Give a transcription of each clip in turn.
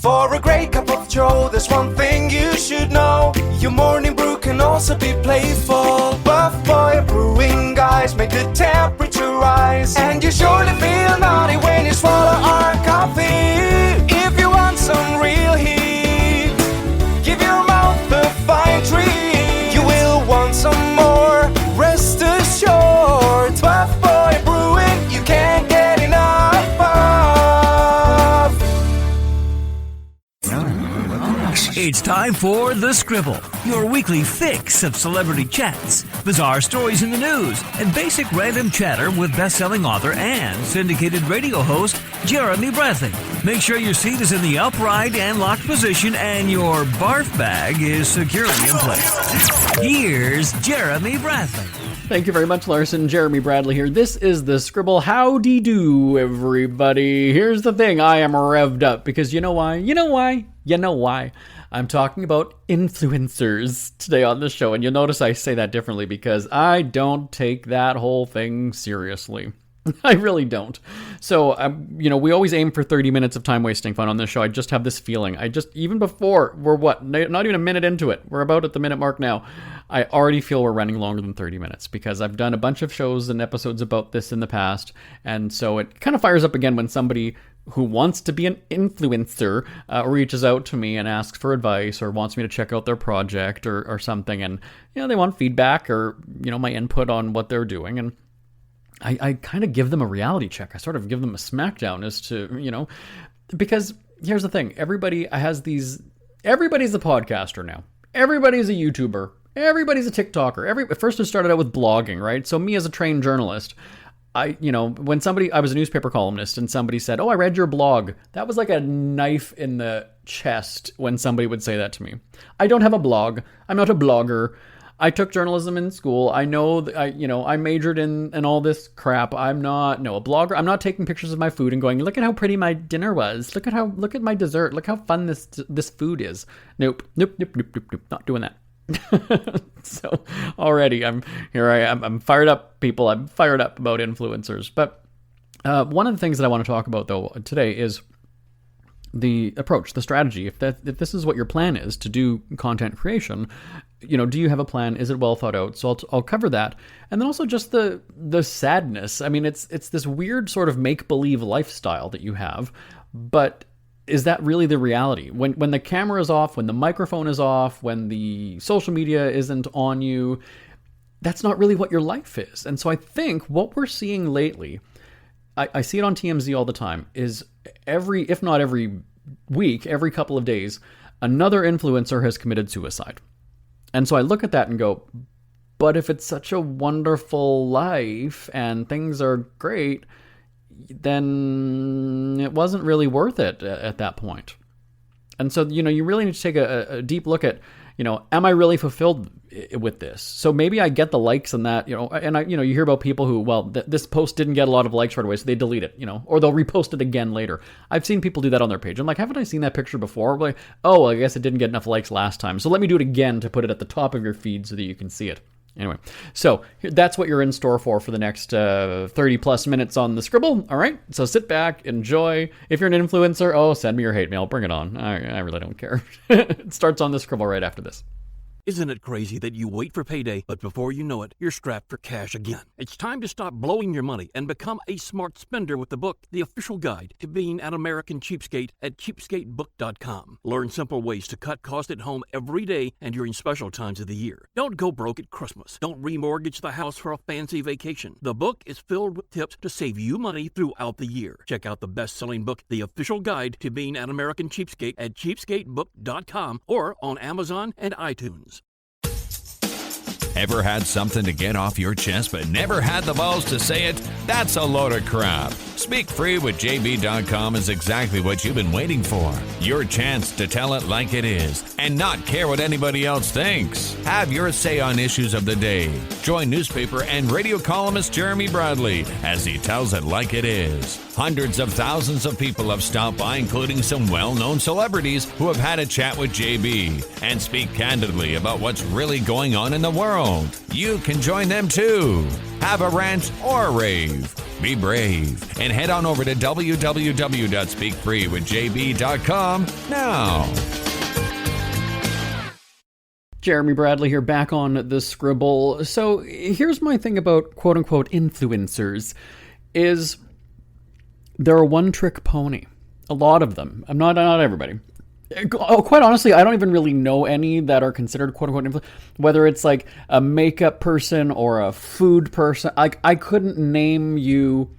For a great cup of joe, there's one thing you should know. Your morning brew can also be playful. Buff Boy Brewing guys make the temperature rise, and you surely feel naughty when you swallow our coffee. If you want some real heat, give your mouth a fine treat. You will want some more, rest assured. Buff Boy Brewing, you can't get enough of. It's time for The Scribble, your weekly fix of celebrity chats, bizarre stories in the news, and basic random chatter with best-selling author and syndicated radio host Jeremy Bradley. Make sure your seat is in the upright and locked position and your barf bag is securely in place. Here's Jeremy Bradley. Thank you very much, Larson. Jeremy Bradley here. This is The Scribble. Howdy-do, everybody. Here's the thing. I am revved up because you know why? You know why? I'm talking about influencers today on the show. And you'll notice I say that differently because I don't take that whole thing seriously. I really don't. So, we always aim for 30 minutes of time wasting fun on this show. I just have this feeling. Even before, we're not even a minute into it. We're about at the minute mark now. I already feel we're running longer than 30 minutes because I've done a bunch of shows and episodes about this in the past. And so it kind of fires up again when somebody who wants to be an influencer reaches out to me and asks for advice or wants me to check out their project or something. And, they want feedback or, my input on what they're doing. And I kind of give them a reality check. I sort of give them a smackdown as to, because here's the thing. Everybody's a podcaster now. Everybody's a YouTuber. Everybody's a TikToker. First it started out with blogging, right? So me as a trained journalist, I was a newspaper columnist and somebody said, "Oh, I read your blog." That was like a knife in the chest when somebody would say that to me. I don't have a blog. I'm not a blogger. I took journalism in school. I know, I majored in all this crap. I'm not, a blogger. I'm not taking pictures of my food and going, "Look at how pretty my dinner was. Look at my dessert. Look how fun this food is." Nope. Not doing that. So already I'm fired up, people. I'm fired up about influencers. But one of the things that I want to talk about though today is the approach, the strategy. If this is what your plan is to do content creation, do you have a plan? Is it well thought out? So I'll cover that. And then also just the sadness. I mean, it's this weird sort of make-believe lifestyle that you have, but is that really the reality? When the camera is off, when the microphone is off, when the social media isn't on you, that's not really what your life is. And so I think what we're seeing lately, I see it on TMZ all the time, is if not every week, every couple of days, another influencer has committed suicide. And so I look at that and go, but if it's such a wonderful life and things are great, then it wasn't really worth it at that point. And so, you really need to take a deep look at, am I really fulfilled with this? So maybe I get the likes and that, and you hear about people who, this post didn't get a lot of likes right away, so they delete it, or they'll repost it again later. I've seen people do that on their page. I'm like, haven't I seen that picture before? I'm like, oh, I guess it didn't get enough likes last time. So let me do it again to put it at the top of your feed so that you can see it. Anyway, so that's what you're in store for the next 30 plus minutes on The Scribble. All right, so sit back, enjoy. If you're an influencer, send me your hate mail. Bring it on. I really don't care. It starts on The Scribble right after this. Isn't it crazy that you wait for payday, but before you know it, you're strapped for cash again? It's time to stop blowing your money and become a smart spender with the book, The Official Guide to Being an American Cheapskate at cheapskatebook.com. Learn simple ways to cut costs at home every day and during special times of the year. Don't go broke at Christmas. Don't remortgage the house for a fancy vacation. The book is filled with tips to save you money throughout the year. Check out the best-selling book, The Official Guide to Being an American Cheapskate at cheapskatebook.com or on Amazon and iTunes. Ever had something to get off your chest but never had the balls to say it? That's a load of crap. Speak Free with JB.com is exactly what you've been waiting for. Your chance to tell it like it is and not care what anybody else thinks. Have your say on issues of the day. Join newspaper and radio columnist Jeremy Bradley as he tells it like it is. Hundreds of thousands of people have stopped by, including some well-known celebrities who have had a chat with JB and speak candidly about what's really going on in the world. You can join them too. Have a rant or a rave. Be brave and head on over to www.speakfreewithjb.com now. Jeremy Bradley here, back on the Scribble. So here's my thing about quote-unquote influencers, is they're a one-trick pony. A lot of them. Not everybody. Quite honestly, I don't even really know any that are considered quote-unquote influencers. Whether it's like a makeup person or a food person. I couldn't name you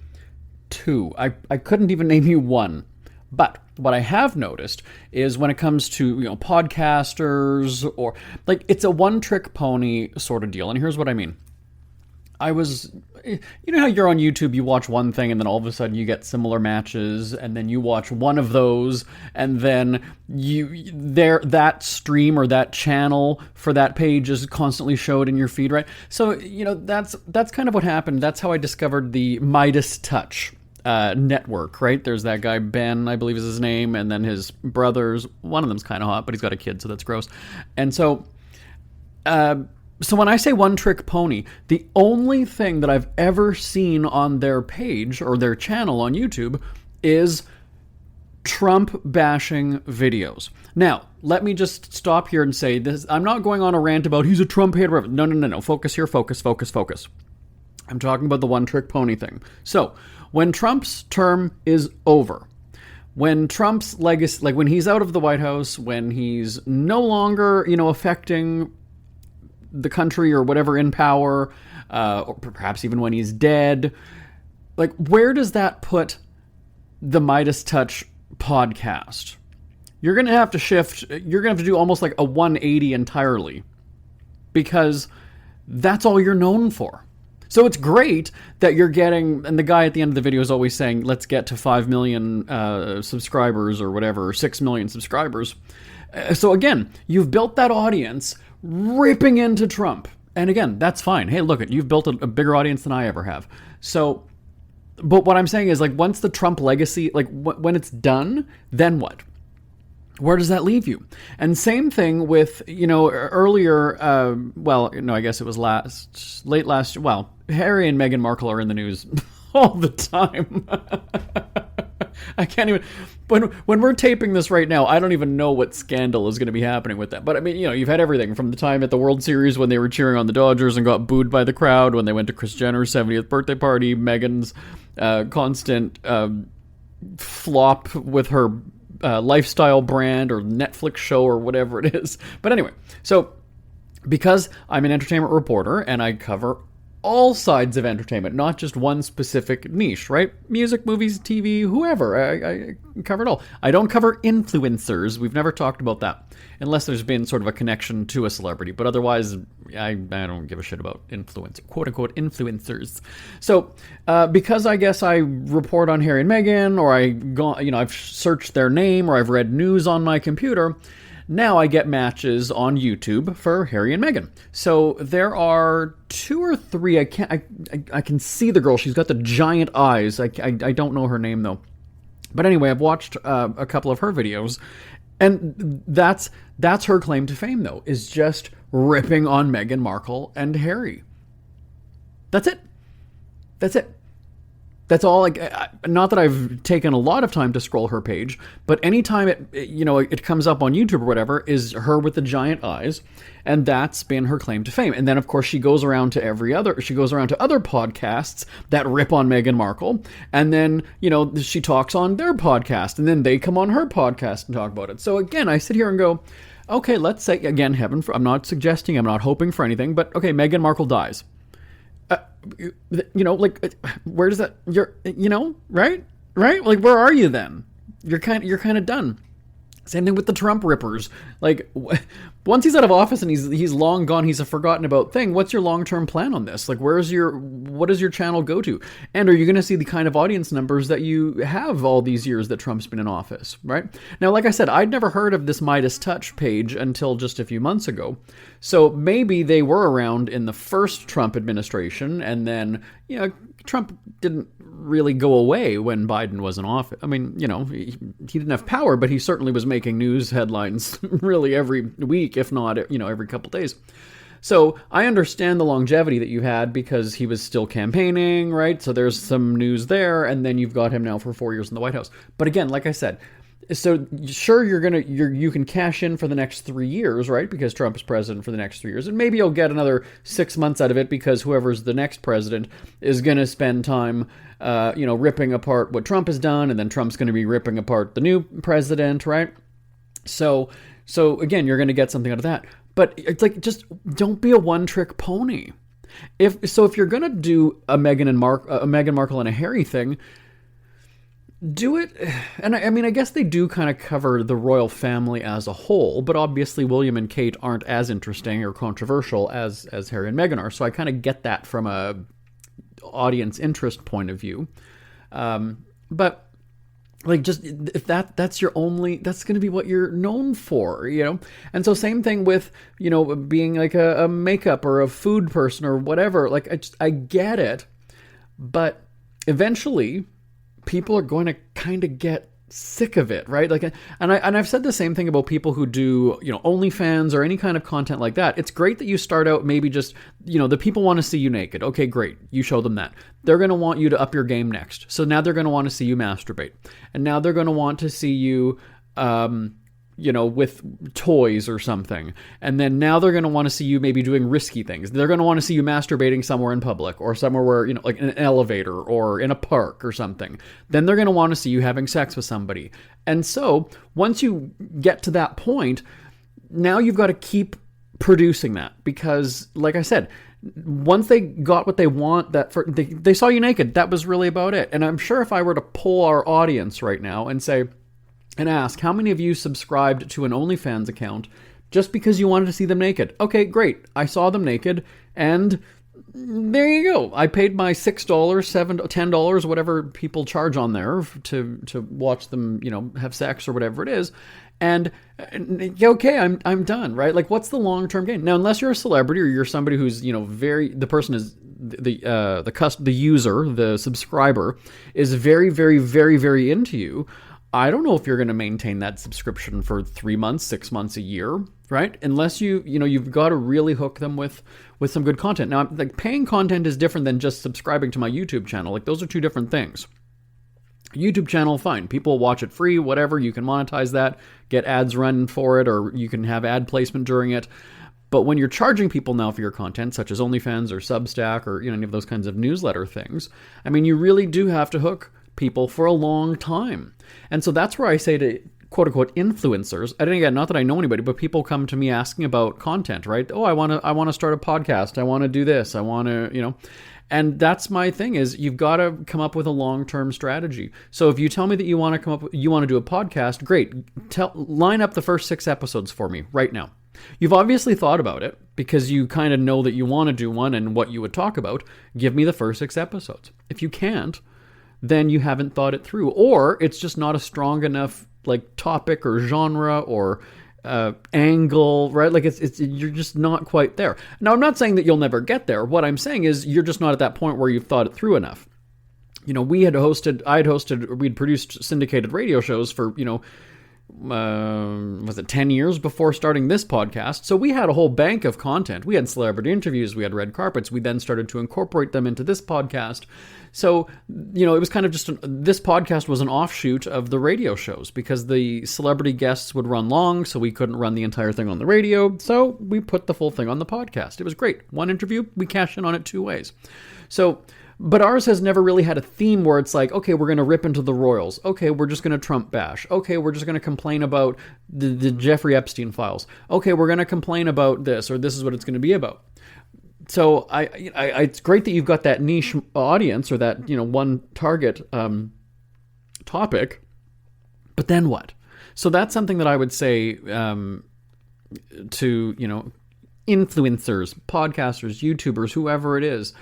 two. I couldn't even name you one. But what I have noticed is when it comes to, podcasters or like, it's a one-trick pony sort of deal. And here's what I mean. How you're on YouTube, you watch one thing and then all of a sudden you get similar matches, and then you watch one of those and then that stream or that channel for that page is constantly showed in your feed, right? So, that's kind of what happened. That's how I discovered the Midas Touch network, right? There's that guy, Ben, I believe is his name, and then his brothers. One of them's kind of hot, but he's got a kid, so that's gross. And so when I say one-trick pony, the only thing that I've ever seen on their page or their channel on YouTube is Trump-bashing videos. Now, let me just stop here and say this. I'm not going on a rant about he's a Trump hater. No. Focus here. Focus. I'm talking about the one-trick pony thing. So, when Trump's term is over, when Trump's legacy, like when he's out of the White House, when he's no longer, affecting the country or whatever in power, or perhaps even when he's dead, like where does that put the Midas Touch podcast? You're going to have to shift. You're going to have to do almost like a 180 entirely, because that's all you're known for. So it's great that you're getting, and the guy at the end of the video is always saying, let's get to 5 million subscribers or whatever, or 6 million subscribers. So again, you've built that audience ripping into Trump. And again, that's fine. Hey, look, you've built a bigger audience than I ever have. So, but what I'm saying is, like, once the Trump legacy, like when it's done, then what? Where does that leave you? And same thing with, earlier, I guess it was late last, Harry and Meghan Markle are in the news all the time. I can't even, when we're taping this right now, I don't even know what scandal is going to be happening with that. But I mean, you've had everything from the time at the World Series when they were cheering on the Dodgers and got booed by the crowd, when they went to Kris Jenner's 70th birthday party, Meghan's constant flop with her lifestyle brand or Netflix show or whatever it is. But anyway, so because I'm an entertainment reporter and I cover all sides of entertainment, not just one specific niche, right? Music, movies, TV, whoever. I cover it all. I don't cover influencers. We've never talked about that, unless there's been sort of a connection to a celebrity. But otherwise, I don't give a shit about quote-unquote influencers. So because I guess I report on Harry and Meghan, or I've searched their name, or I've read news on my computer, now I get matches on YouTube for Harry and Meghan. So there are 2 or 3. I can see the girl. She's got the giant eyes. I don't know her name though. But anyway, I've watched a couple of her videos, and that's her claim to fame though, is just ripping on Meghan Markle and Harry. That's it. That's all. Like, not that I've taken a lot of time to scroll her page, but anytime it comes up on YouTube or whatever, is her with the giant eyes, and that's been her claim to fame. And then of course she goes around to other podcasts that rip on Meghan Markle, and then she talks on their podcast, and then they come on her podcast and talk about it. So again, I sit here and go, okay, let's say again, I'm not suggesting, I'm not hoping for anything, but okay, Meghan Markle dies. Where does that, right? Like, where are you then? You're kind of done. Same thing with the Trump rippers. Like, once he's out of office and he's long gone, he's a forgotten about thing. What's your long-term plan on this? Like, what does your channel go to? And are you going to see the kind of audience numbers that you have all these years that Trump's been in office, right? Now, like I said, I'd never heard of this Midas Touch page until just a few months ago. So maybe they were around in the first Trump administration, and then, Trump didn't really go away when Biden was in office. I mean, he didn't have power, but he certainly was making news headlines really every week, if not, every couple days. So I understand the longevity that you had because he was still campaigning, right? So there's some news there, and then you've got him now for 4 years in the White House. But again, like I said, so sure, you can cash in for the next 3 years, right? Because Trump is president for the next 3 years, and maybe you'll get another 6 months out of it because whoever's the next president is going to spend time, ripping apart what Trump has done, and then Trump's going to be ripping apart the new president, right? So again, you're going to get something out of that. But it's like, just don't be a one-trick pony. If you're going to do a Meghan Markle and a Harry thing, do it. And I mean, I guess they do kind of cover the royal family as a whole, but obviously William and Kate aren't as interesting or controversial as Harry and Meghan are. So I kind of get that from a audience interest point of view. But like, just if that's your only, that's going to be what you're known for, And so same thing with, being like a makeup or a food person or whatever. Like, I get it, but eventually people are going to kind of get sick of it, right? Like, and I've said the same thing about people who do, OnlyFans or any kind of content like that. It's great that you start out maybe just, the people want to see you naked. Okay, great. You show them that. They're going to want you to up your game next. So now they're going to want to see you masturbate. And now they're going to want to see you, with toys or something. And then now they're going to want to see you maybe doing risky things. They're going to want to see you masturbating somewhere in public or somewhere where, like in an elevator or in a park or something. Then they're going to want to see you having sex with somebody. And so once you get to that point, now you've got to keep producing that because, like I said, once they got what they want, they saw you naked. That was really about it. And I'm sure if I were to poll our audience right now and ask, how many of you subscribed to an OnlyFans account just because you wanted to see them naked? Okay, great. I saw them naked, and there you go. I paid my $6, $7, $10, whatever people charge on there to watch them, have sex or whatever it is. And okay, I'm done, right? Like, what's the long-term gain? Now, unless you're a celebrity or you're somebody who's, the person is the user, the subscriber is very, very, very, very into you. I don't know if you're going to maintain that subscription for 3 months, 6 months, a year, right? Unless you've got to really hook them with some good content. Now, like, paying content is different than just subscribing to my YouTube channel. Like, those are two different things. YouTube channel, fine. People watch it free, whatever. You can monetize that, get ads run for it, or you can have ad placement during it. But when you're charging people now for your content, such as OnlyFans or Substack or any of those kinds of newsletter things, I mean, you really do have to hook people for a long time. And so that's where I say to quote-unquote influencers, and again, not that I know anybody, but people come to me asking about content, right? Oh, I want to start a podcast. I want to do this. I want to, and that's my thing is you've got to come up with a long-term strategy. So if you tell me that you want to do a podcast, great. Line up the first 6 episodes for me right now. You've obviously thought about it because you kind of know that you want to do one and what you would talk about. Give me the first 6 episodes. If you can't, then you haven't thought it through, or it's just not a strong enough like topic or genre or angle, right? Like it's you're just not quite there. Now, I'm not saying that you'll never get there. What I'm saying is you're just not at that point where you've thought it through enough. We'd produced syndicated radio shows for, was it 10 years before starting this podcast? So we had a whole bank of content. We had celebrity interviews, we had red carpets. We then started to incorporate them into this podcast. So, it was kind of this podcast was an offshoot of the radio shows because the celebrity guests would run long, so we couldn't run the entire thing on the radio. So we put the full thing on the podcast. It was great. One interview, we cashed in on it 2 ways. So, but ours has never really had a theme where it's like, okay, we're going to rip into the royals. Okay, we're just going to Trump bash. Okay, we're just going to complain about the Jeffrey Epstein files. Okay, we're going to complain about this, or this is what it's going to be about. So it's great that you've got that niche audience or that, one target topic, but then what? So that's something that I would say to, influencers, podcasters, YouTubers, whoever it is.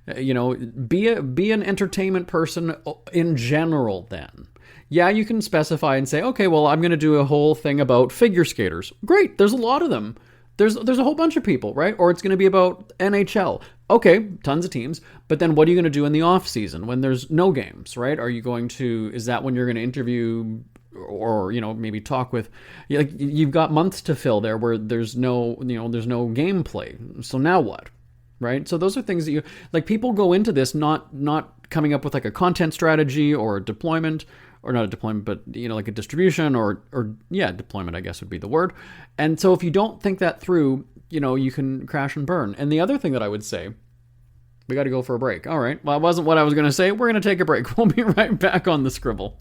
Be an entertainment person in general then. Yeah, you can specify and say, okay, well, I'm going to do a whole thing about figure skaters. Great, there's a lot of them. There's a whole bunch of people, right? Or it's going to be about NHL. Okay, tons of teams. But then what are you going to do in the off season when there's no games, right? Is that when you're going to interview or maybe talk with, like, you've got months to fill there where there's no gameplay. So now what? Right? So those are things that you, like, people go into this not coming up with like a content strategy or a deployment, or not a deployment, but like a distribution or deployment, I guess would be the word. And so if you don't think that through, you can crash and burn. And the other thing that I would say, we got to go for a break. All right. Well, that wasn't what I was going to say. We're going to take a break. We'll be right back on The Scribble.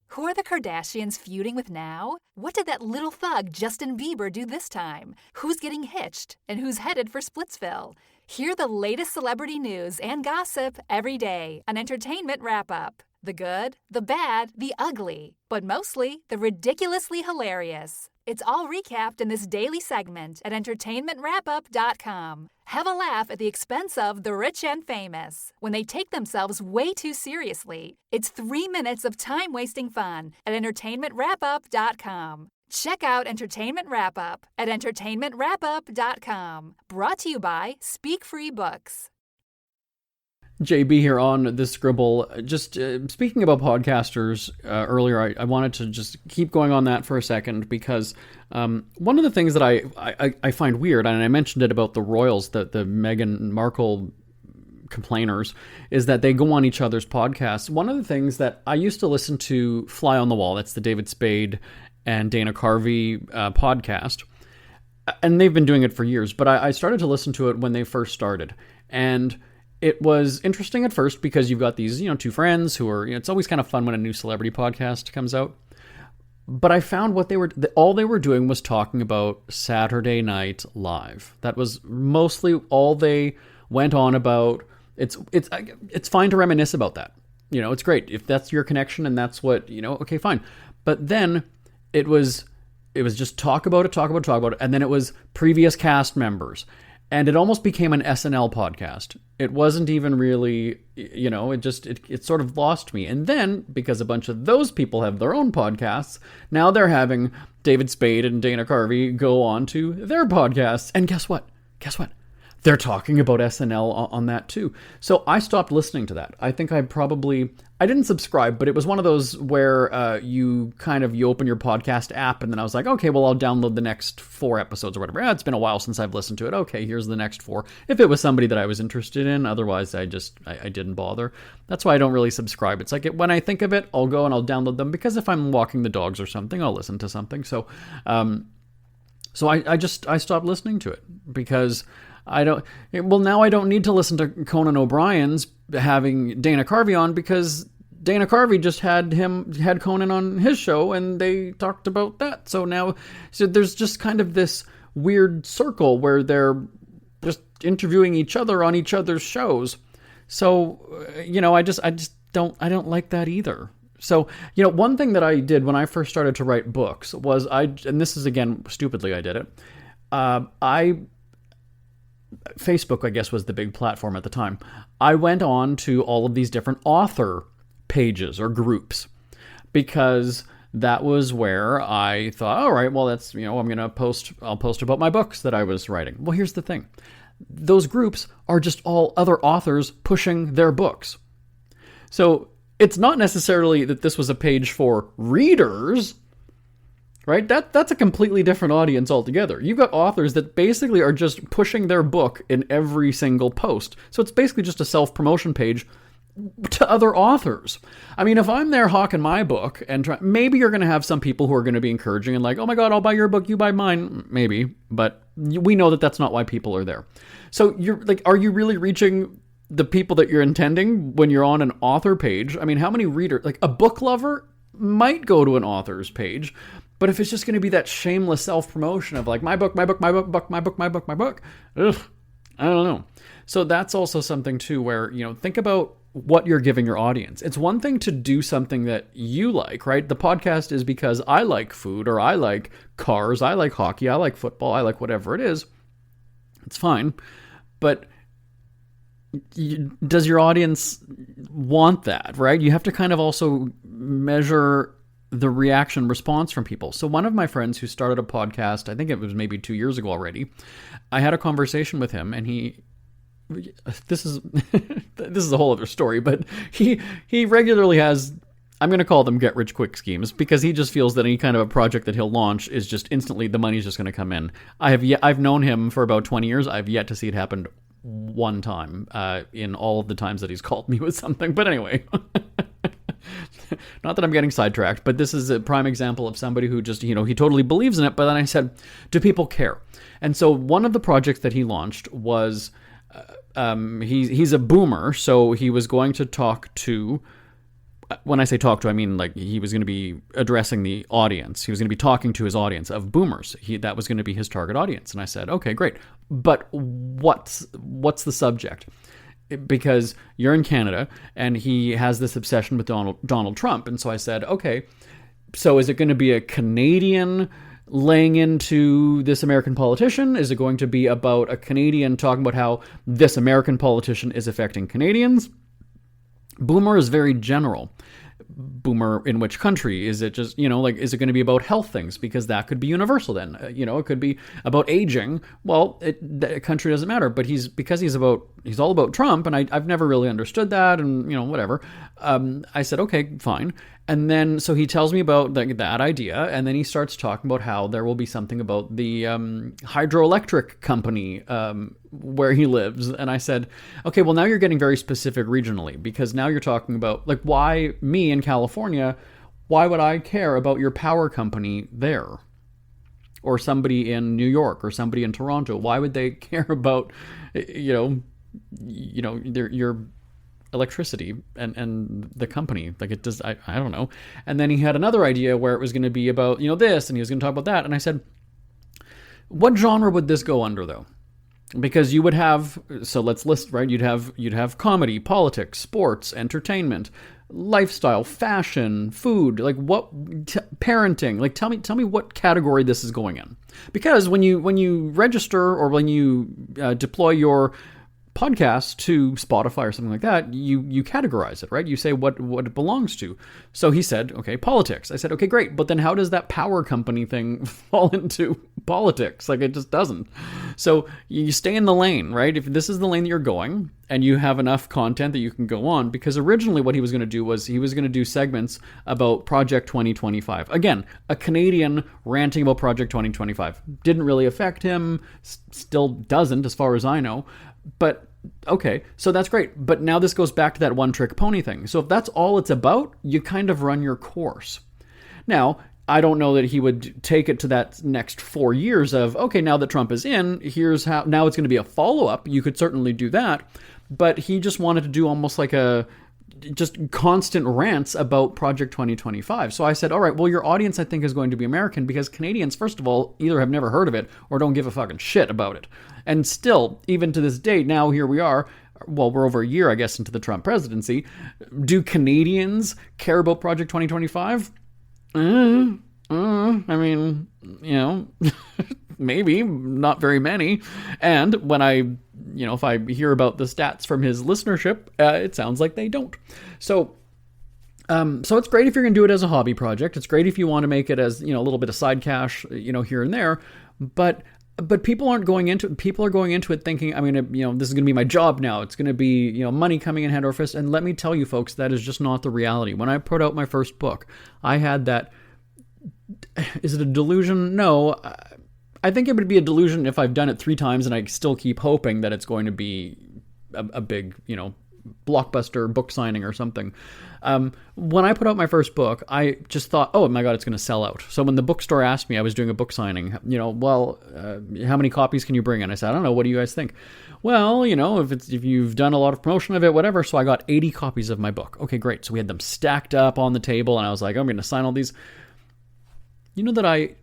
Who are the Kardashians feuding with now? What did that little thug Justin Bieber do this time? Who's getting hitched? And who's headed for Splitsville? Hear the latest celebrity news and gossip every day on Entertainment Wrap-Up. The good, the bad, the ugly, but mostly the ridiculously hilarious. It's all recapped in this daily segment at entertainmentwrapup.com. Have a laugh at the expense of the rich and famous when they take themselves way too seriously. It's 3 minutes of time-wasting fun at entertainmentwrapup.com. Check out Entertainment Wrap-Up at entertainmentwrapup.com. Brought to you by Speak Free Books. JB here on The Scribble. Just speaking about podcasters earlier, I wanted to just keep going on that for a second, because one of the things that I find weird, and I mentioned it about the royals, the Meghan Markle complainers, is that they go on each other's podcasts. One of the things that I used to listen to, Fly on the Wall, that's the David Spade and Dana Carvey podcast, and they've been doing it for years, but I started to listen to it when they first started, and it was interesting at first because you've got these, two friends who are, it's always kind of fun when a new celebrity podcast comes out. But I found all they were doing was talking about Saturday Night Live. That was mostly all they went on about. It's fine to reminisce about that. It's great if that's your connection and that's what, okay, fine. But then it was just talk about it, and then it was previous cast members. And it almost became an SNL podcast. It wasn't even really, it sort of lost me. And then, because a bunch of those people have their own podcasts, now they're having David Spade and Dana Carvey go on to their podcasts. And guess what? They're talking about SNL on that too. So I stopped listening to that. I think I didn't subscribe, but it was one of those where you open your podcast app, and then I was like, okay, well, I'll download the next 4 episodes or whatever. It's been a while since I've listened to it. Okay, here's the next 4. If it was somebody that I was interested in, otherwise I didn't bother. That's why I don't really subscribe. It's like when I think of it, I'll go and I'll download them, because if I'm walking the dogs or something, I'll listen to something. So I stopped listening to it because now I don't need to listen to Conan O'Brien's having Dana Carvey on, because Dana Carvey just had Conan on his show and they talked about that. So there's just kind of this weird circle where they're just interviewing each other on each other's shows. So, I don't like that either. So, one thing that I did when I first started to write books was and this is, again, stupidly I did it. Facebook, I guess, was the big platform at the time. I went on to all of these different author pages or groups, because that was where I thought, all right, well, that's, I'll post about my books that I was writing. Well, here's the thing. Those groups are just all other authors pushing their books. So it's not necessarily that this was a page for readers, right? That's a completely different audience altogether. You've got authors that basically are just pushing their book in every single post. So it's basically just a self-promotion page to other authors. I mean, if I'm there hawking my book and maybe you're going to have some people who are going to be encouraging and like, oh my God, I'll buy your book, you buy mine. Maybe, but we know that that's not why people are there. So you're like, are you really reaching the people that you're intending when you're on an author page? I mean, how many readers, like a book lover might go to an author's page, but if it's just going to be that shameless self-promotion of like, my book, ugh, I don't know. So that's also something too where, think about what you're giving your audience. It's one thing to do something that you like, right? The podcast is because I like food, or I like cars, I like hockey, I like football, I like whatever it is. It's fine. But does your audience want that, right? You have to kind of also measure the reaction response from people. So one of my friends who started a podcast, I think it was maybe 2 years ago already, I had a conversation with him, and this is a whole other story, but he regularly has I'm going to call them get-rich-quick schemes, because he just feels that any kind of a project that he'll launch is just instantly, the money's just going to come in. I've known him for about 20 years. I've yet to see it happen one time in all of the times that he's called me with something. But anyway, not that I'm getting sidetracked, but this is a prime example of somebody who just, he totally believes in it. But then I said, do people care? And so one of the projects that he launched was, he's a boomer, so he was going to talk to, when I say talk to, I mean like he was going to be addressing the audience. He was going to be talking to his audience of boomers. That was going to be his target audience. And I said, okay, great. But what's the subject? Because you're in Canada and he has this obsession with Donald Trump. And so I said, okay, so is it going to be a Canadian laying into this American politician? Is it going to be about a Canadian talking about how this American politician is affecting Canadians? Boomer is very general. Boomer in which country? Is it just, is it going to be about health things? Because that could be universal then. It could be about aging. Well, the country doesn't matter. But he's all about Trump, and I've never really understood that, and, whatever. I said, okay, fine. And then, so he tells me about that idea, and then he starts talking about how there will be something about the hydroelectric company where he lives. And I said, okay, well, now you're getting very specific regionally, because now you're talking about, like, why me in California, why would I care about your power company there? Or somebody in New York, or somebody in Toronto? Why would they care about, your electricity and the company? Like, it does, I don't know. And then he had another idea where it was going to be about, this, and he was going to talk about that. And I said, what genre would this go under, though? Because you would have, so let's list, right? You'd have comedy, politics, sports, entertainment, lifestyle, fashion, food, like parenting. Like, tell me what category this is going in. Because when you register, or when you deploy your podcast to Spotify or something like that, you categorize it, right? You say what it belongs to. So he said, okay, politics. I said, okay, great. But then how does that power company thing fall into politics? Like, it just doesn't. So you stay in the lane, right? If this is the lane that you're going, and you have enough content that you can go on, because originally what he was going to do was he was going to do segments about Project 2025. Again, a Canadian ranting about Project 2025. Didn't really affect him, still doesn't as far as I know. But okay, so that's great. But now this goes back to that one-trick pony thing. So if that's all it's about, you kind of run your course. Now, I don't know that he would take it to that next 4 years of, okay, now that Trump is in, here's how, now it's going to be a follow-up. You could certainly do that. But he just wanted to do almost like just constant rants about Project 2025. So I said, all right, well, your audience, I think, is going to be American, because Canadians, first of all, either have never heard of it or don't give a fucking shit about it. And still, even to this day, now here we are, well, we're over a year, I guess, into the Trump presidency. Do Canadians care about Project 2025? I mean, maybe, not very many. And when if I hear about the stats from his listenership, it sounds like they don't. So it's great if you're going to do it as a hobby project. It's great if you want to make it as, a little bit of side cash, here and there. But people aren't going into it. People are going into it thinking, this is going to be my job now. It's going to be, money coming in hand over fist. And let me tell you, folks, that is just not the reality. When I put out my first book, I had that. Is it a delusion? No. I think it would be a delusion if I've done it 3 times and I still keep hoping that it's going to be a big, blockbuster book signing or something. When I put out my first book, I just thought, oh my God, it's going to sell out. So when the bookstore asked me, I was doing a book signing, how many copies can you bring in? I said, I don't know. What do you guys think? Well, if you've done a lot of promotion of it, whatever. So I got 80 copies of my book. Okay, great. So we had them stacked up on the table, and I was like, I'm going to sign all these. That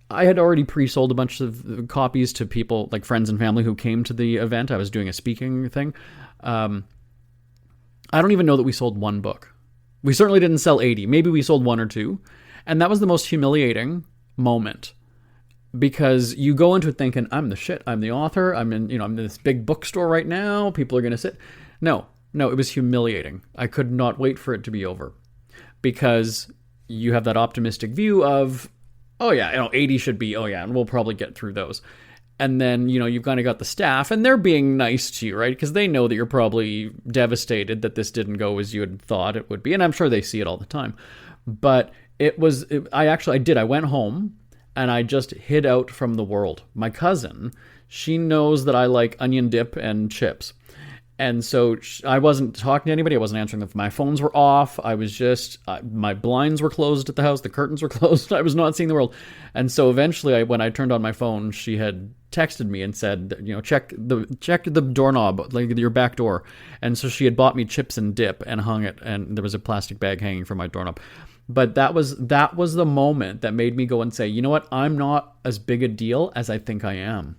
I had already pre-sold a bunch of copies to people, like friends and family who came to the event. I was doing a speaking thing. I don't even know that we sold one book. We certainly didn't sell 80. Maybe we sold 1 or 2. And that was the most humiliating moment, because you go into it thinking, I'm the shit. I'm the author. I'm in this big bookstore right now. People are going to sit. No, it was humiliating. I could not wait for it to be over, because you have that optimistic view of, oh yeah, 80 should be, oh yeah, and we'll probably get through those. And then, you've kind of got the staff, and they're being nice to you, right? Because they know that you're probably devastated that this didn't go as you had thought it would be. And I'm sure they see it all the time. But I did. I went home and I just hid out from the world. My cousin, she knows that I like onion dip and chips. And so I wasn't talking to anybody. I wasn't answering them. My phones were off. I was just, my blinds were closed at the house. The curtains were closed. I was not seeing the world. And so eventually, when I turned on my phone, she had texted me and said, check the doorknob, like your back door. And so she had bought me chips and dip and hung it. And there was a plastic bag hanging from my doorknob. But that was the moment that made me go and say, you know what? I'm not as big a deal as I think I am.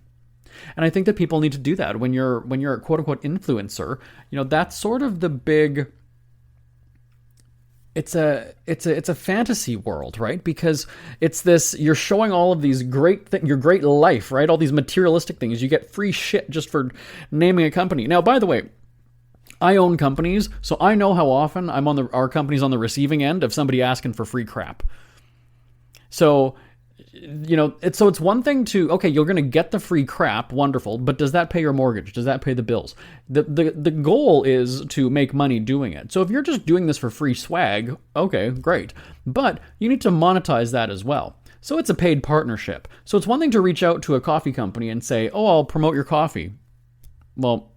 And I think that people need to do that when you're a quote unquote influencer. That's sort of the big. It's a fantasy world, right? Because it's this, you're showing all of these great things, your great life, right? All these materialistic things. You get free shit just for naming a company. Now, by the way, I own companies, so I know how often our company's on the receiving end of somebody asking for free crap. So, it's one thing to, okay, you're going to get the free crap, wonderful, but does that pay your mortgage? Does that pay the bills? The goal is to make money doing it. So if you're just doing this for free swag, okay, great. But you need to monetize that as well. So it's a paid partnership. So it's one thing to reach out to a coffee company and say, oh, I'll promote your coffee. Well,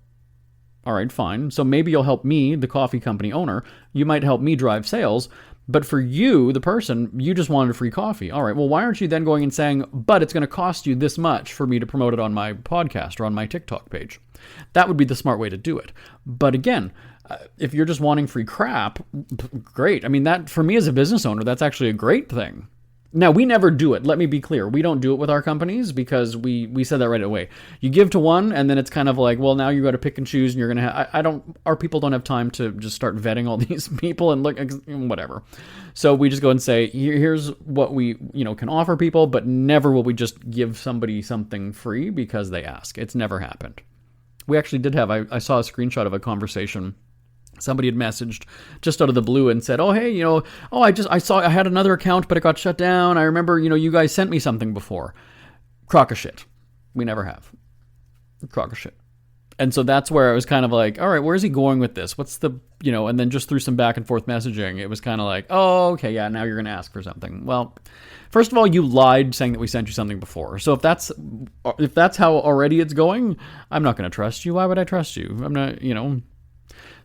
all right, fine. So maybe you'll help me, the coffee company owner. You might help me drive sales. But for you, the person, you just wanted a free coffee. All right, well, why aren't you then going and saying, but it's going to cost you this much for me to promote it on my podcast or on my TikTok page? That would be the smart way to do it. But again, if you're just wanting free crap, great. I mean, that for me as a business owner, that's actually a great thing. Now, we never do it. Let me be clear. We don't do it with our companies because we said that right away. You give to one, and then it's kind of like, well, now you got to pick and choose, and you're going to have... Our people don't have time to just start vetting all these people and look, whatever. So we just go and say, here's what we, can offer people, but never will we just give somebody something free because they ask. It's never happened. We actually did have... I saw a screenshot of a conversation. Somebody had messaged just out of the blue and said, oh, hey, I had another account, but it got shut down. I remember, you guys sent me something before. Crock of shit. We never have. Crock of shit. And so that's where I was kind of like, all right, where's he going with this? What's the, and then just through some back and forth messaging, it was kind of like, oh, okay, yeah, now you're going to ask for something. Well, first of all, you lied saying that we sent you something before. So if that's how already it's going, I'm not going to trust you. Why would I trust you? I'm not,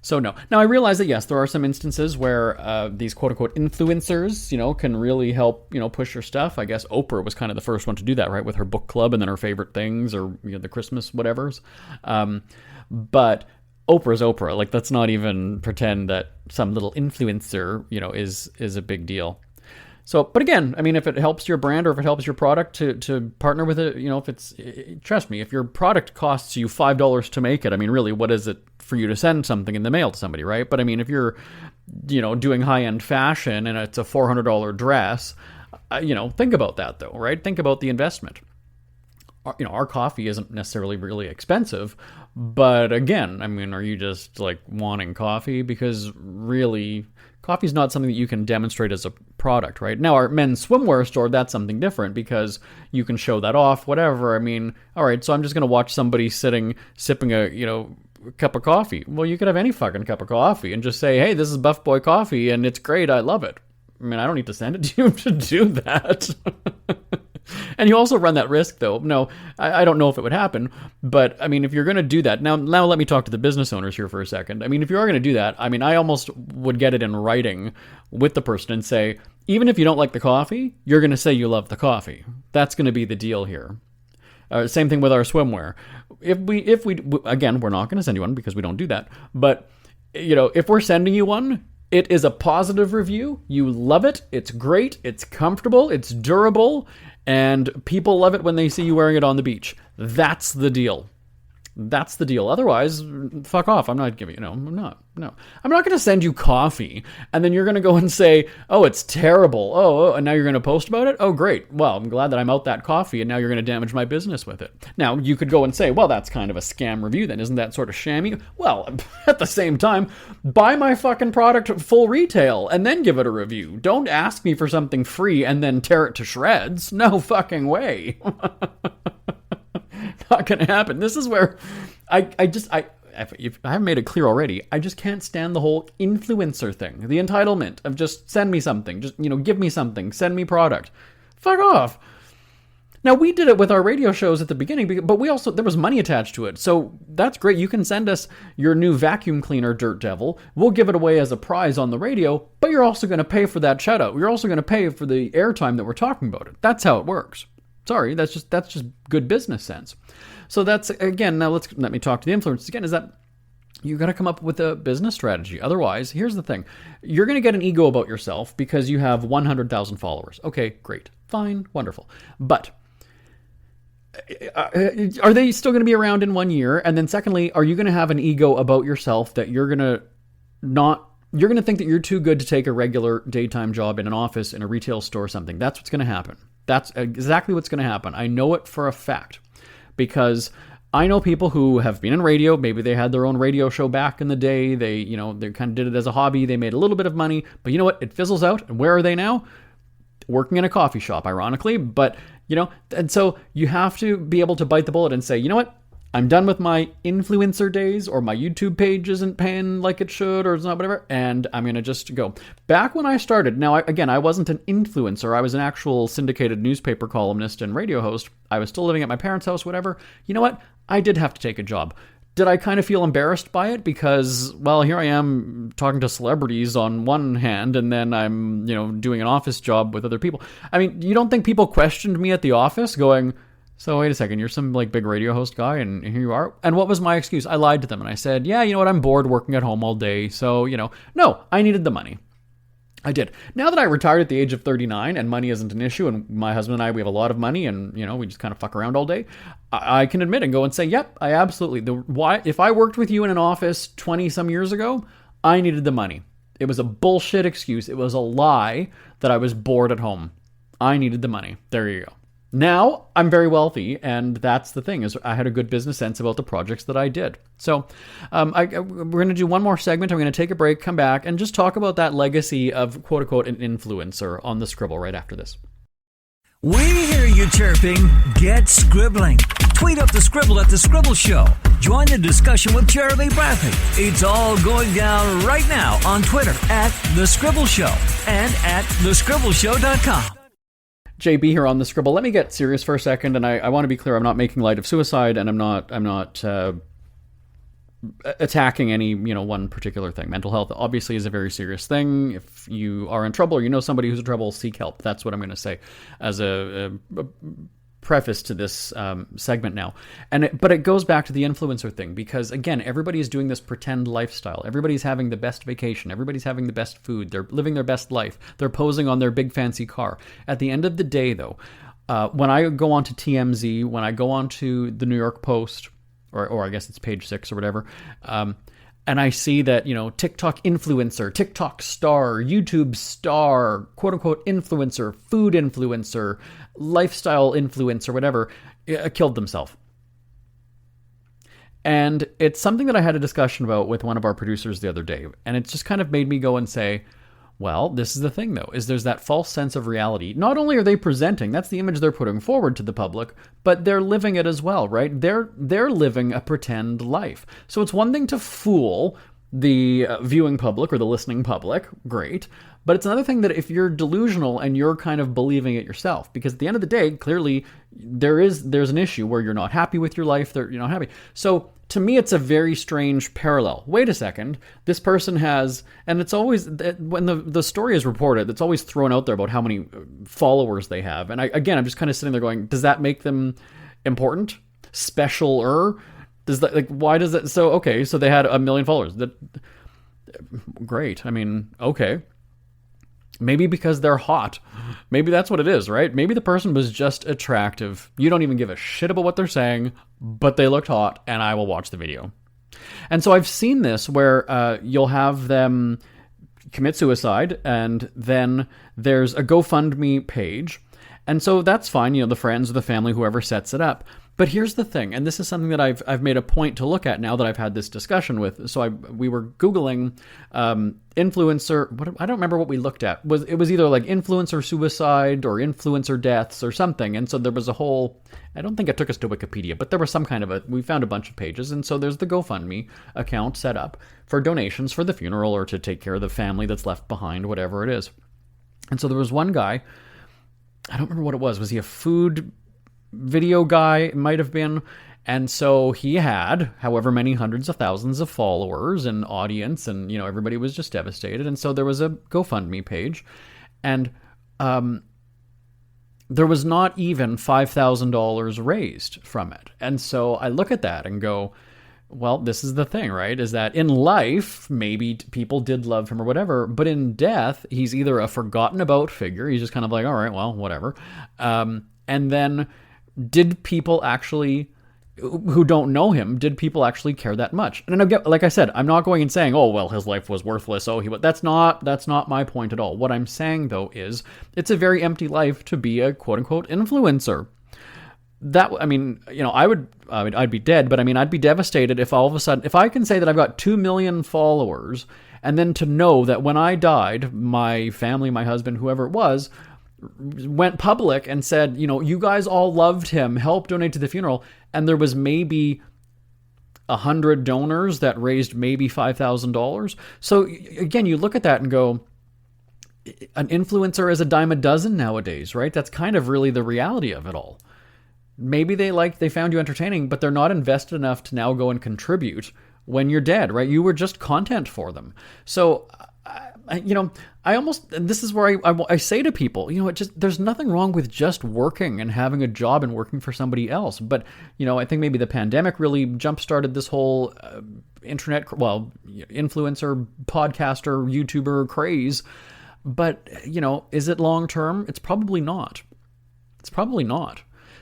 So no. Now I realize that yes, there are some instances where these quote-unquote influencers, can really help, push your stuff. I guess Oprah was kind of the first one to do that, right, with her book club and then her favorite things or the Christmas whatevers. But Oprah's Oprah. Like, let's not even pretend that some little influencer, is a big deal. So, but again, I mean, if it helps your brand or if it helps your product to partner with it, trust me, if your product costs you $5 to make it, I mean, really, what is it for you to send something in the mail to somebody, right? But I mean, if you're, doing high-end fashion and it's a $400 dress, think about that though, right? Think about the investment. Our coffee isn't necessarily really expensive, but again, I mean, are you just like wanting coffee? Because really, coffee is not something that you can demonstrate as a product, right? Now, our men's swimwear store, that's something different because you can show that off, whatever. I mean, all right, so I'm just going to watch somebody sipping a, cup of coffee. Well, you could have any fucking cup of coffee and just say, hey, this is Buff Boy coffee and it's great. I love it. I mean, I don't need to send it to you to do that. And you also run that risk, though. No, I don't know if it would happen, but I mean, if you're going to do that, now let me talk to the business owners here for a second. I mean, if you are going to do that, I mean, I almost would get it in writing with the person and say, even if you don't like the coffee, you're going to say you love the coffee. That's going to be the deal here. Same thing with our swimwear. If we again, we're not going to send you one because we don't do that. But if we're sending you one, it is a positive review. You love it. It's great. It's comfortable. It's durable. And people love it when they see you wearing it on the beach. That's the deal. That's the deal. Otherwise, fuck off. I'm not giving you, I'm not. No. I'm not going to send you coffee, and then you're going to go and say, oh, it's terrible. Oh, and now you're going to post about it? Oh, great. Well, I'm glad that I'm out that coffee, and now you're going to damage my business with it. Now, you could go and say, well, that's kind of a scam review then. Isn't that sort of shammy? Well, at the same time, buy my fucking product full retail, and then give it a review. Don't ask me for something free and then tear it to shreds. No fucking way. not going to happen. This is where I haven't made it clear already. I just can't stand the whole influencer thing. The entitlement of just send me something. Just, give me something. Send me product. Fuck off. Now, we did it with our radio shows at the beginning, but there was money attached to it. So that's great. You can send us your new vacuum cleaner, Dirt Devil. We'll give it away as a prize on the radio, but you're also going to pay for that shout out. You're also going to pay for the airtime that we're talking about it. That's how it works. Sorry, that's just good business sense. So that's, again, now let me talk to the influencers again, is that you got to come up with a business strategy. Otherwise, here's the thing. You're going to get an ego about yourself because you have 100,000 followers. Okay, great. Fine, wonderful. But are they still going to be around in 1 year? And then secondly, are you going to have an ego about yourself that you're going to think that you're too good to take a regular daytime job in an office, in a retail store or something? That's what's going to happen. That's exactly what's going to happen. I know it for a fact because I know people who have been in radio. Maybe they had their own radio show back in the day. They kind of did it as a hobby. They made a little bit of money, but you know what? It fizzles out. And where are they now? Working in a coffee shop, ironically. But, and so you have to be able to bite the bullet and say, you know what? I'm done with my influencer days, or my YouTube page isn't paying like it should, or it's not, whatever, and I'm going to just go. Back when I started, now, I wasn't an influencer. I was an actual syndicated newspaper columnist and radio host. I was still living at my parents' house, whatever. You know what? I did have to take a job. Did I kind of feel embarrassed by it? Because, well, here I am talking to celebrities on one hand, and then I'm, doing an office job with other people. I mean, you don't think people questioned me at the office going, so wait a second, you're some big radio host guy and here you are? And what was my excuse? I lied to them and I said, yeah, you know what? I'm bored working at home all day. So, no, I needed the money. I did. Now that I retired at the age of 39 and money isn't an issue, and my husband and I, we have a lot of money and, we just kind of fuck around all day, I can admit and go and say, yep, I absolutely, if I worked with you in an office 20 some years ago, I needed the money. It was a bullshit excuse. It was a lie that I was bored at home. I needed the money. There you go. Now I'm very wealthy, and that's the thing, is I had a good business sense about the projects that I did. So we're going to do one more segment. I'm going to take a break, come back, and just talk about that legacy of quote-unquote an influencer on the Scribble right after this. We hear you chirping. Get scribbling. Tweet up the Scribble at The Scribble Show. Join the discussion with Jeremy Bradley. It's all going down right now on Twitter at The Scribble Show and at thescribbleshow.com. JB here on the Scribble. Let me get serious for a second, and I want to be clear. I'm not making light of suicide, and I'm not attacking any one particular thing. Mental health obviously is a very serious thing. If you are in trouble or you know somebody who's in trouble, seek help. That's what I'm going to say as a preface to this segment now. But it goes back to the influencer thing, because again, everybody is doing this pretend lifestyle. Everybody's having the best vacation. Everybody's having the best food. They're living their best life. They're posing on their big fancy car. At the end of the day, though, when I go on to TMZ, when I go on to the New York Post, or I guess it's page 6 or whatever, and I see that, TikTok influencer, TikTok star, YouTube star, quote unquote influencer, food influencer, lifestyle influencer, whatever, killed themselves. And it's something that I had a discussion about with one of our producers the other day. And it just kind of made me go and say, well, this is the thing, though, is there's that false sense of reality. Not only are they presenting, that's the image they're putting forward to the public, but they're living it as well, right? They're living a pretend life. So it's one thing to fool the viewing public or the listening public, great. But it's another thing that if you're delusional and you're kind of believing it yourself, because at the end of the day, clearly there's an issue where you're not happy with your life, you're not happy. So to me, it's a very strange parallel. Wait a second, this person has, and it's always, when the story is reported, it's always thrown out there about how many followers they have. And I'm just kind of sitting there going, does that make them important? Special-er? Does that, why does that, so they had 1 million followers. Great. I mean, okay. Maybe because they're hot. Maybe that's what it is, right? Maybe the person was just attractive. You don't even give a shit about what they're saying, but they looked hot, and I will watch the video. And so I've seen this where you'll have them commit suicide, and then there's a GoFundMe page. And so that's fine, the friends or the family, whoever sets it up. But here's the thing, and this is something that I've made a point to look at now that I've had this discussion with. So we were Googling influencer. I don't remember what we looked at. It was either like influencer suicide or influencer deaths or something. And so there was a whole. I don't think it took us to Wikipedia, but there was some kind of we found a bunch of pages, and so there's the GoFundMe account set up for donations for the funeral or to take care of the family that's left behind, whatever it is. And so there was one guy. I don't remember what it was. Was he a food video guy? It might have been. And so he had however many hundreds of thousands of followers and audience, and everybody was just devastated. And so there was a GoFundMe page, and there was not even $5,000 raised from it. And so I look at that and go, well, this is the thing, right? Is that in life, maybe people did love him or whatever, but in death, he's either a forgotten about figure. He's just kind of like, all right, well, whatever. And then did people actually, who don't know him, did people actually care that much? And again, like I said, I'm not going and saying, oh, well, his life was worthless. That's not my point at all. What I'm saying though is it's a very empty life to be a quote unquote influencer. I'd be dead, but I'd be devastated if all of a sudden, if I can say that I've got 2 million followers, and then to know that when I died, my family, my husband, whoever it was, went public and said, you guys all loved him, help donate to the funeral, and there was maybe 100 donors that raised maybe $5,000. So again, you look at that and go, an influencer is a dime a dozen nowadays, right? That's kind of really the reality of it all. Maybe they found you entertaining, but they're not invested enough to now go and contribute when you're dead, right? You were just content for them. So, this is where I say to people, there's nothing wrong with just working and having a job and working for somebody else. But, I think maybe the pandemic really jump-started this whole influencer, podcaster, YouTuber craze. But, is it long-term? It's probably not.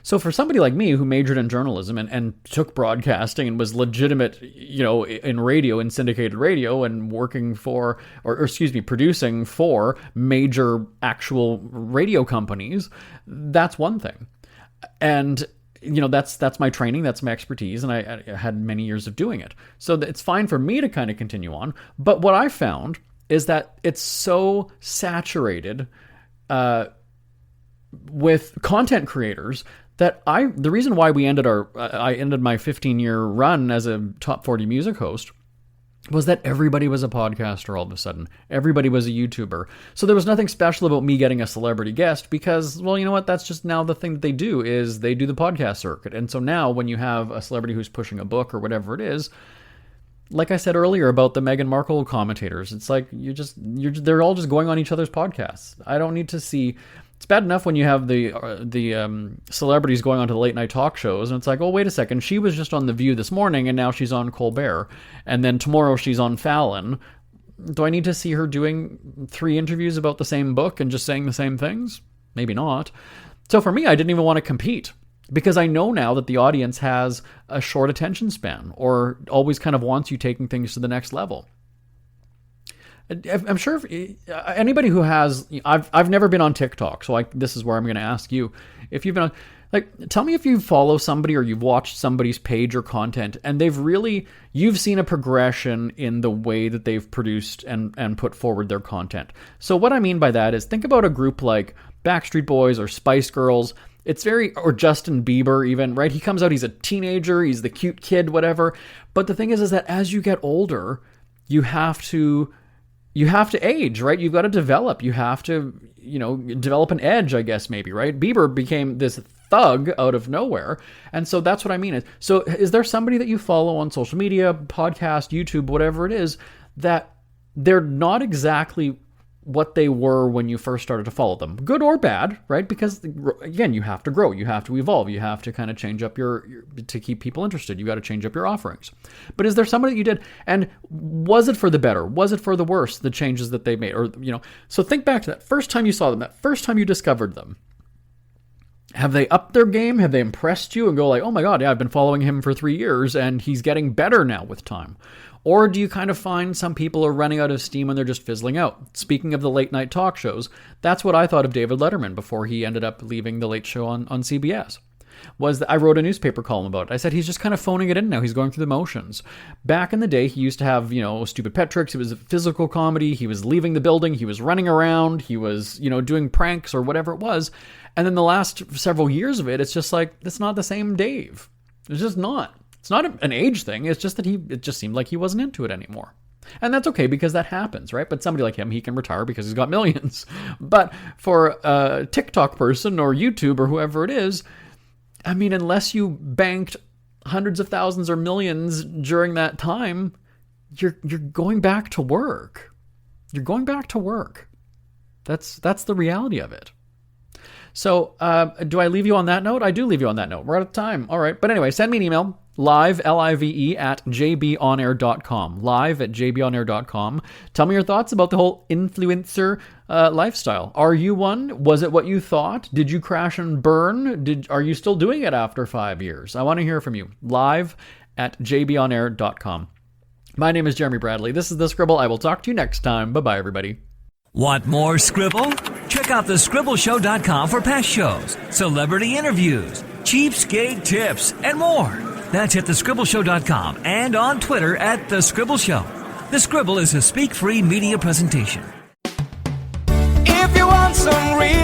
So for somebody like me who majored in journalism and took broadcasting and was legitimate, in radio, in syndicated radio, and working for, producing for major actual radio companies, that's one thing. And, that's my training, that's my expertise, and I had many years of doing it. So it's fine for me to kind of continue on. But what I found is that it's so saturated with content creators that the reason why I ended my 15-year run as a top 40 music host was that everybody was a podcaster all of a sudden. Everybody was a YouTuber. So there was nothing special about me getting a celebrity guest because, well, you know what? That's just now the thing that they do is they do the podcast circuit. And so now when you have a celebrity who's pushing a book or whatever it is, like I said earlier about the Meghan Markle commentators, it's like they're all just going on each other's podcasts. I don't need to see. It's bad enough when you have the celebrities going onto the late night talk shows, and it's like, oh, wait a second, she was just on The View this morning, and now she's on Colbert, and then tomorrow she's on Fallon. Do I need to see her doing 3 interviews about the same book and just saying the same things? Maybe not. So for me, I didn't even want to compete, because I know now that the audience has a short attention span, or always kind of wants you taking things to the next level. I'm sure anybody who has, I've never been on TikTok, so this is where I'm going to ask you if you've been on, tell me if you follow somebody or you've watched somebody's page or content and you've seen a progression in the way that they've produced and put forward their content. So what I mean by that is think about a group like Backstreet Boys or Spice Girls. Or Justin Bieber even, right? He comes out, he's a teenager, he's the cute kid, whatever. But the thing is that as you get older, you have to age, right? You've got to develop. You have to, develop an edge, I guess, maybe, right? Bieber became this thug out of nowhere. And so that's what I mean. So is there somebody that you follow on social media, podcast, YouTube, whatever it is, that they're not exactly what they were when you first started to follow them, good or bad, right? Because again, you have to grow, you have to evolve, you have to kind of change up to keep people interested. You got to change up your offerings. But is there somebody that you did, and was it for the better? Was it for the worse? The changes that they made, or so think back to that first time you saw them, that first time you discovered them. Have they upped their game? Have they impressed you and go like, oh my God, yeah, I've been following him for 3 years and he's getting better now with time? Or do you kind of find some people are running out of steam and they're just fizzling out? Speaking of the late night talk shows, that's what I thought of David Letterman before he ended up leaving the Late Show on CBS. was that I wrote a newspaper column about it. I said he's just kind of phoning it in now. He's going through the motions. Back in the day, he used to have, stupid pet tricks. It was a physical comedy. He was leaving the building. He was running around. He was, doing pranks or whatever it was. And then the last several years of it, it's just like, it's not the same Dave. It's just not. It's not an age thing. It's just that it just seemed like he wasn't into it anymore. And that's okay because that happens, right? But somebody like him, he can retire because he's got millions. But for a TikTok person or YouTube or whoever it is, I mean, unless you banked hundreds of thousands or millions during that time, you're going back to work. You're going back to work. That's the reality of it. So, do I leave you on that note? I do leave you on that note. We're out of time. All right. But anyway, send me an email. Live, L-I-V-E, at jbonair.com. Live at jbonair.com. Tell me your thoughts about the whole influencer lifestyle. Are you one? Was it what you thought? Did you crash and burn? Are you still doing it after 5 years? I want to hear from you. Live at jbonair.com. My name is Jeremy Bradley. This is The Scribble. I will talk to you next time. Bye-bye, everybody. Want more Scribble? Check out thescribbleshow.com for past shows, celebrity interviews, cheapskate tips, and more. That's at thescribbleshow.com and on Twitter at The Scribble Show. The Scribble is a speak-free media presentation. If you want some real